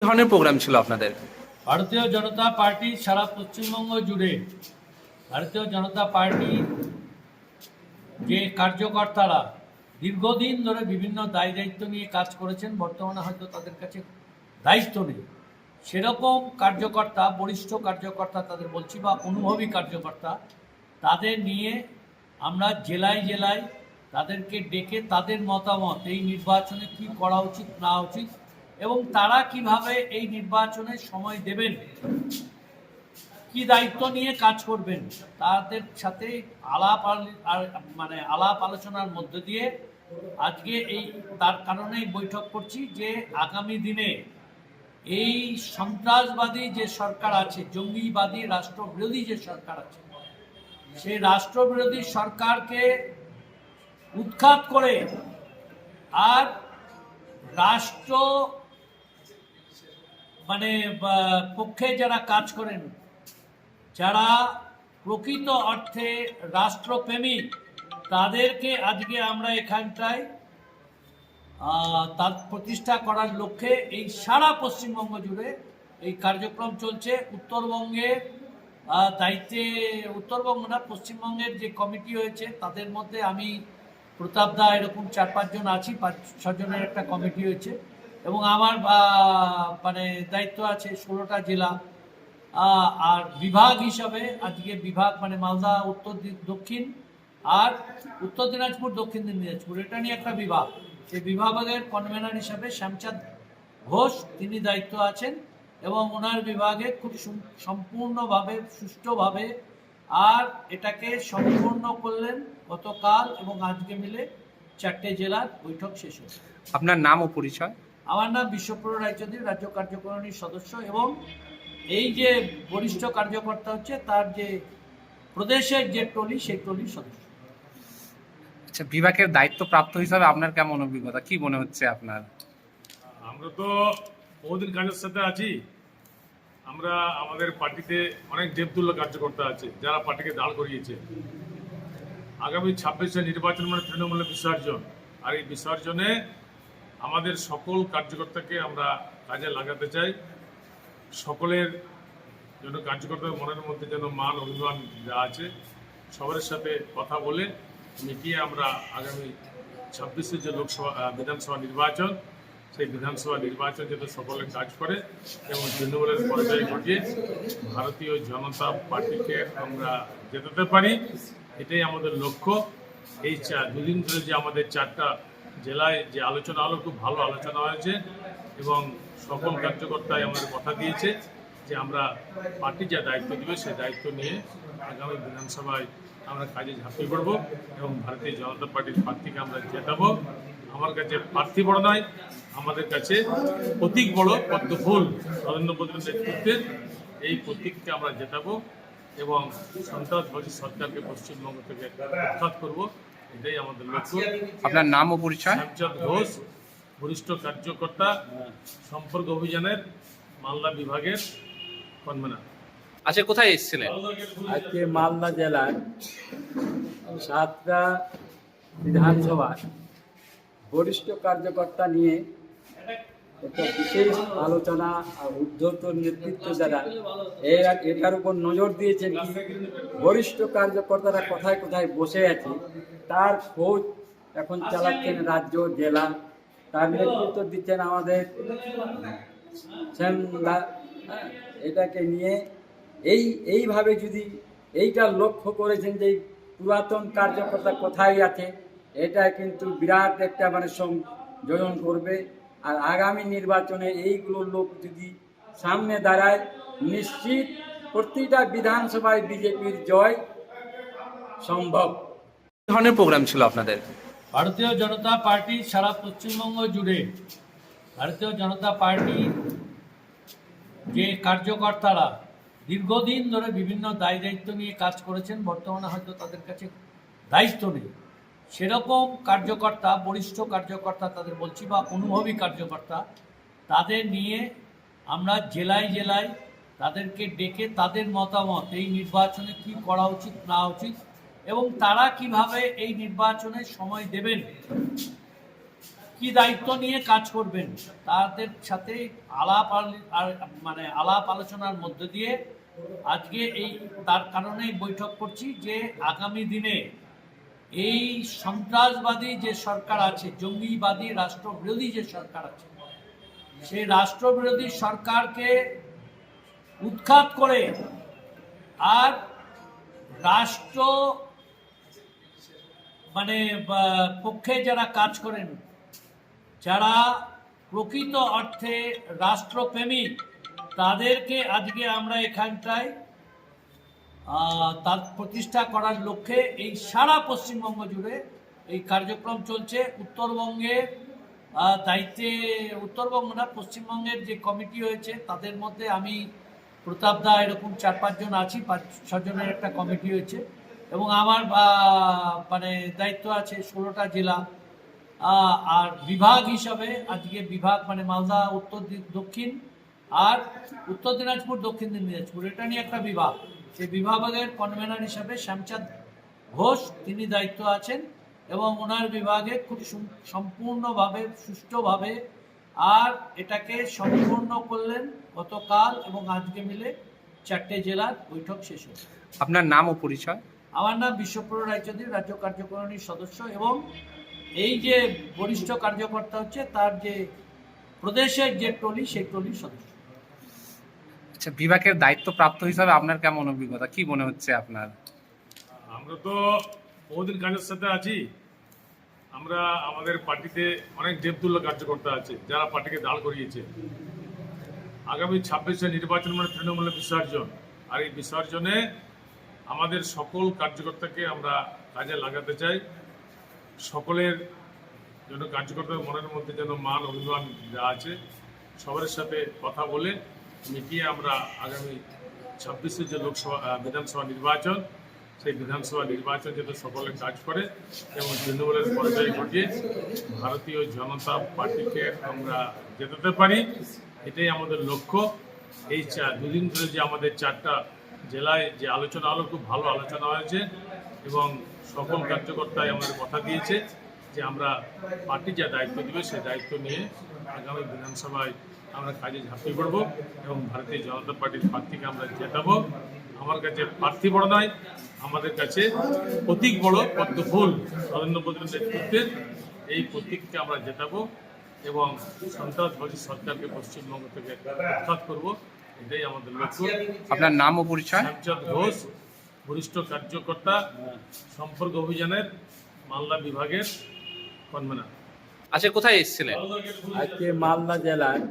ধরনের প্রোগ্রাম ছিল আপনাদের? ভারতীয় জনতা পার্টি সারা পশ্চিমবঙ্গ জুড়ে ভারতীয় জনতা পার্টি যে কার্যকর্তারা দীর্ঘদিন ধরে বিভিন্ন দায় দায়িত্ব নিয়ে কাজ করেছেন, বর্তমানে হয়তো তাদের কাছে দায়িত্ব নেই, সেরকম কার্যকর্তা, বরিষ্ঠ কার্যকর্তা তাদের বলছি, বা অনুভবী কার্যকর্তা, তাদের নিয়ে আমরা জেলায় জেলায় তাদেরকে ডেকে তাদের মতামত এই নির্বাচনে কি করা উচিত না উচিত এবং তারা কিভাবে এই নির্বাচনে সময় দেবেন, কি দায়িত্ব নিয়ে কাজ করবেন, তাদের সাথে আলাপ আলোচনার মধ্য দিয়ে আজকে তার কারণেই বৈঠক করছি যে আগামী দিনে এই সন্ত্রাসবাদী যে সরকার আছে, জঙ্গিবাদী রাষ্ট্রবিরোধী যে সরকার আছে, সেই রাষ্ট্রবিরোধী সরকারকে উৎখাত করে আর রাষ্ট্র পক্ষে যারা কাজ করেন, যারা প্রকৃত অর্থে রাষ্ট্রপ্রেমিক, তাদেরকে আজকে আমরা এখানটায় তার প্রতিষ্ঠা করার লক্ষ্যে এই সারা পশ্চিমবঙ্গ জুড়ে এই কার্যক্রম চলছে। উত্তরবঙ্গের দায়িত্বে, উত্তরবঙ্গ না, পশ্চিমবঙ্গের যে কমিটি হয়েছে তাদের মধ্যে আমি, প্রতাপ দা, এরকম 4-5 জন আছি, 5-6 জনের একটা কমিটি হয়েছে এবং আমার দায়িত্ব আছে 16টা জেলা আর বিভাগ হিসাবে। আজকে বিভাগ মালদা উত্তর দক্ষিণ আর উত্তর দিনাজপুর, দক্ষিণ দিনাজপুর, এটা নিয়ে একটা বিভাগ। সেই বিভাগের কনভেনার হিসাবে শ্যামচাঁদ ঘোষ তিনি দায়িত্ব আছেন এবং ওনার বিভাগে খুব সম্পূর্ণভাবে, সুষ্ঠুভাবে আর এটাকে সম্পূর্ণ করলেন গতকাল এবং আজকে মিলে 4টে জেলার বৈঠক শেষ হয়েছে। আপনার নাম ও পরিচয়? আমার নাম বিশ্বপ্রভু রায়চৌধুরী, রাজ্য কার্যকারিণীর সদস্য এবং এই যে বরিষ্ঠ কার্যকর্তা হচ্ছে তার যে প্রদেশের যে টলি, সেই টলির সদস্য। আচ্ছা, বিভাগের দায়িত্ব প্রাপ্ত হিসাবে আপনার কেমন অভিজ্ঞতা, কি মনে হচ্ছে আপনার? আমরা তো বহুদিন কাজের সাথে আছি। আমরা আমাদের পার্টিতে অনেক দেবতুল্য কার্যকর্তা আছে যারা পার্টিকে দাঁড় করিয়েছে। আগামী 26শে নির্বাচন মানে তৃণমূলের বিসর্জন, আর এই বিসর্জনে আমাদের সকল কার্যকর্তাকে আমরা কাজে লাগাতে চাই। সকলের যেন কার্যকর্তার মনের মধ্যে যেন মান অভিমান যা আছে সবার সাথে কথা বলে মিটিয়ে আমরা আগামী 26শে যে বিধানসভা নির্বাচন, সেই বিধানসভা নির্বাচন যাতে সকলে কাজ করে এবং তৃণমূলের পর্যায়ে ঘটিয়ে ভারতীয় জনতা পার্টিকে আমরা জেতাতে পারি, এটাই আমাদের লক্ষ্য। এই দুদিন ধরে যে আমাদের 4টা জেলায় যে আলোচনা হলো, খুব ভালো আলোচনা হয়েছে এবং সকল কার্যকর্তাই আমাদের কথা দিয়েছে যে আমরা পার্টি যা দায়িত্ব দেবে সেই দায়িত্ব নিয়ে আগামী বিধানসভায় আমরা কাজে ঝাঁপিয়ে পড়ব এবং ভারতীয় জনতা পার্টির প্রার্থীকে আমরা জেতাবো। আমার কাছে প্রার্থী বড় নয়, আমাদের কাছে প্রতীক বড়, পদ্মফুল নরেন্দ্র মোদীর নেতৃত্বে এই প্রতীককে আমরা জেতাবো এবং সন্ত্রাসবাদী সরকারকে পশ্চিমবঙ্গ থেকে উৎখাত করব, এটাই আমাদের লক্ষ্য। আপনার নাম ও পরিচয়? শ্যামচাঁদ ঘোষ, বরিষ্ঠ কার্যকর্তা, সম্পর্ক অভিযানের মালদা বিভাগের কনভেনার। আচ্ছা, কোথায় এসেছিলেন? আজকে মালদা জেলার 7টা বিধানসভার বরিষ্ঠ কার্যকর্তা নিয়ে একটা বিশেষ আলোচনা আর উদ্ধত নেতৃত্ব দ্বারা এটার উপর নজর দিয়েছেন কি বরিষ্ঠ কার্যকর্তারা কোথায় কোথায় বসে আছে তার খোঁজ এখন চালাচ্ছেন রাজ্য, জেলা। তার নেতৃত্ব দিচ্ছেন আমাদের শ্যামদা। এটাকে নিয়ে এইভাবে যদি এইটা লক্ষ্য করেছেন যে পুরাতন কার্যকর্তা কোথায় আছে, এটা কিন্তু বিরাট একটা সংযোজন করবে। আর আগামী নির্বাচনে এইগুলো লোক যদি সামনে দাঁড়ায়, নিশ্চিত প্রতিটা বিধানসভায় বিজেপির জয় সম্ভব। কি ধরনের প্রোগ্রাম ছিল আপনাদের? ভারতীয় জনতা পার্টি সারা পশ্চিমবঙ্গ জুড়ে ভারতীয় জনতা পার্টি যে কার্যকর্তারা দীর্ঘদিন ধরে বিভিন্ন দায় দায়িত্ব নিয়ে কাজ করেছেন, বর্তমানে হয়তো তাদের কাছে দায়িত্ব নেই, সেরকম কার্যকর্তা, বরিষ্ঠ কার্যকর্তা তাদের বলছি, বা অনুভবী কার্যকর্তা, তাদের নিয়ে আমরা জেলায় জেলায় তাদেরকে ডেকে তাদের মতামত এই নির্বাচনে কি করা উচিত না উচিত এবং তারা কিভাবে এই নির্বাচনে সময় দেবেন, কি দায়িত্ব নিয়ে কাজ করবেন তাদের সাথে আলাপ আলোচনার মধ্য দিয়ে আজকে তার কারণেই বৈঠক করছি যে আগামী দিনে এই সন্ত্রাসবাদী যে সরকার আছে, জঙ্গিবাদী রাষ্ট্রবিরোধী যে সরকার আছে, সেই রাষ্ট্রবিরোধী সরকারকে উৎখাত করে আর রাষ্ট্র পক্ষে যারা কাজ করেন, যারা প্রকৃত অর্থে রাষ্ট্রপ্রেমিক, তাদেরকে আজকে আমরা এখানটায় তার প্রতিষ্ঠা করার লক্ষ্যে এই সারা পশ্চিমবঙ্গ জুড়ে এই কার্যক্রম চলছে। উত্তরবঙ্গের দায়িত্বে উত্তরবঙ্গ না, পশ্চিমবঙ্গের যে কমিটি হয়েছে তাদের মধ্যে আমি, প্রতাপ দা, এরকম 4-5 জন আছি, 5-6 জনের একটা কমিটি হয়েছে এবং আমার দায়িত্ব আছে 16টা জেলা আর বিভাগ হিসাবে। আজকে বিভাগ মালদা উত্তর দক্ষিণ আর উত্তর দিনাজপুর দক্ষিণ দিনাজপুর, এটা নিয়ে একটা বিভাগ। সেই বিভাগের কনভেনার হিসাবে শ্যামচাঁদ ঘোষ তিনি দায়িত্ব আছেন এবং ওনার বিভাগে খুব সম্পূর্ণভাবে সুষ্ঠুভাবে আর এটাকে সম্পূর্ণ করলেন গতকাল এবং আজকে মিলে 4টে জেলার বৈঠক শেষ হয়েছে। আপনার নাম ও পরিচয়? আমার নাম বিশ্বপ্রভ রায়চৌধুরী, রাজ্য কার্যকারিণীর সদস্য এবং এই যে বরিষ্ঠ কার্যকর্তা হচ্ছে তার যে প্রদেশের যে টলি, সেই টলির সদস্য। আচ্ছা, বিভাগের দায়িত্ব প্রাপ্ত হিসাবে আপনার কেমন অভিজ্ঞতা, কি মনে হচ্ছে আপনার? আমরা তো বহুদিন কাজের সাথে আছি। আমরা আমাদের পার্টিতে অনেক দেবতুল্য কার্যকর্তা আছে যারা পার্টিকে দাঁড় করিয়েছে। আগামী 26শে নির্বাচন তৃণমূলের বিসর্জন, আর এই বিসর্জনে আমাদের সকল কার্যকর্তাকে আমরা কাজে লাগাতে চাই। সকলের যেন কার্যকর্তার মনের মধ্যে যেন মান অভিমান যা আছে সবার সাথে কথা বলে মিটিয়ে আমরা আগামী 26শে যে বিধানসভা নির্বাচন, সেই বিধানসভা নির্বাচন যাতে সকলে কাজ করে এবং তৃণমূলের পরাজয় ঘটিয়ে ভারতীয় জনতা পার্টিকে আমরা জেতাতে পারি, এটাই আমাদের লক্ষ্য। এই দুদিন ধরে যে আমাদের 4টা জেলায় যে আলোচনা হলো, খুব ভালো আলোচনা হয়েছে এবং সকল কার্যকর্তাই আমাদের কথা দিয়েছে যে আমরা পার্টি যা দায়িত্ব দিবে সেই দায়িত্ব নিয়ে আগামী বিধানসভায় আমরা কাজে ঝাঁপিয়ে পড়ব এবং ভারতীয় জনতা পার্টির প্রার্থীকে আমরা জেতাবো। আমার কাছে প্রার্থী বড় নয়, আমাদের কাছে প্রতীক বড়, পদ্ম ফুল। নরেন্দ্র মোদীর নেতৃত্বে এই প্রতীককে আমরা জেতাবো এবং সন্ত্রাসবাদী সরকারকে পশ্চিমবঙ্গ থেকে উৎখাত করব, এটাই আমাদের লক্ষ্য। আপনার নাম ও পরিচয়? শ্যামচাঁদ ঘোষ, বরিষ্ঠ কার্যকর্তা, সম্পর্ক অভিযানের মালদা বিভাগের কনভেনার। আচ্ছা, কোথায় এসেছিলেন? আজকে মালদা জেলার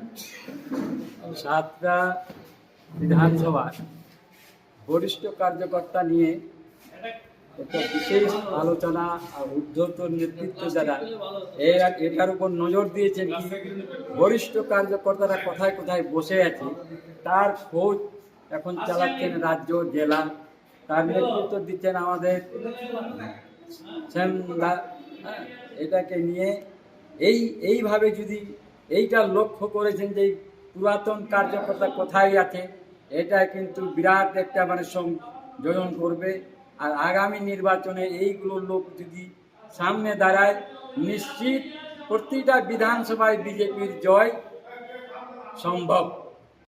7টা বিধানসভার বরিষ্ঠ কার্যকর্তা নিয়ে একটা বিশেষ আলোচনা আর ঊর্ধ্বতন নেতৃত্ব যারা এটার উপর নজর দিয়েছেন কি বরিষ্ঠ কার্যকর্তারা কোথায় কোথায় বসে আছে তার খোঁজ এখন চালাচ্ছেন রাজ্য, জেলা। তার নেতৃত্ব দিচ্ছেন আমাদের শ্যামদা। এটাকে নিয়ে এইভাবে যদি এইটা লক্ষ্য করেছেন যে পুরাতন কার্যকর্তা কোথায় আছে, এটা কিন্তু বিরাট একটা সংযোজন করবে। আর আগামী নির্বাচনে এইগুলো লোক যদি সামনে দাঁড়ায়, নিশ্চিত প্রতিটা বিধানসভায় বিজেপির জয় সম্ভব।